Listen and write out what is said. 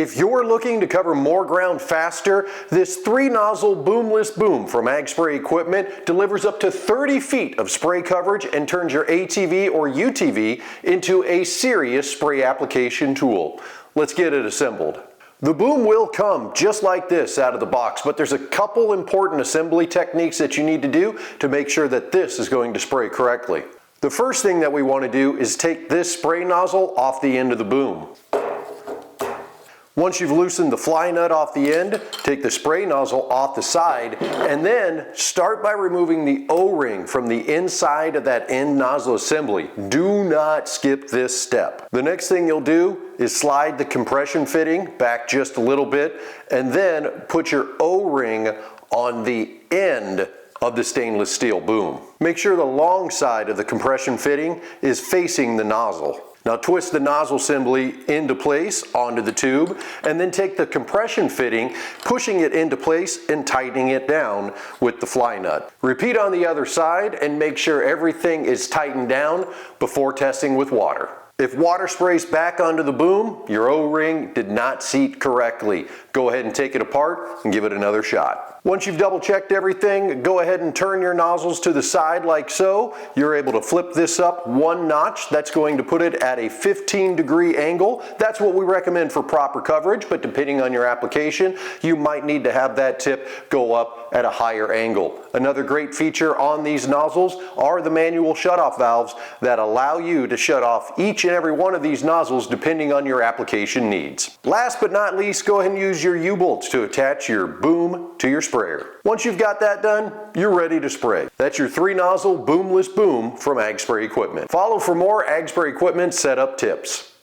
If you're looking to cover more ground faster, this 3-Nozzle Boomless Boom from Ag Spray Equipment delivers up to 30 feet of spray coverage and turns your ATV or UTV into a serious spray application tool. Let's get it assembled. The boom will come just like this out of the box, but there's a couple important assembly techniques that you need to do to make sure that this is going to spray correctly. The first thing that we want to do is take this spray nozzle off the end of the boom. Once you've loosened the fly nut off the end, take the spray nozzle off the side and then start by removing the O-ring from the inside of that end nozzle assembly. Do not skip this step. The next thing you'll do is slide the compression fitting back just a little bit and then put your O-ring on the end of the stainless steel boom. Make sure the long side of the compression fitting is facing the nozzle. Now twist the nozzle assembly into place onto the tube and then take the compression fitting, pushing it into place and tightening it down with the fly nut. Repeat on the other side and make sure everything is tightened down before testing with water. If water sprays back onto the boom, your O-ring did not seat correctly. Go ahead and take it apart and give it another shot. Once you've double checked everything, go ahead and turn your nozzles to the side like so. You're able to flip this up one notch. That's going to put it at a 15-degree angle. That's what we recommend for proper coverage, but depending on your application, you might need to have that tip go up at a higher angle. Another great feature on these nozzles are the manual shutoff valves that allow you to shut off each and every one of these nozzles depending on your application needs. Last but not least, go ahead and use your U-bolts to attach your boom to your sprayer. Once you've got that done, you're ready to spray. That's your 3-Nozzle Boomless Boom from Ag Spray Equipment. Follow for more Ag Spray Equipment setup tips.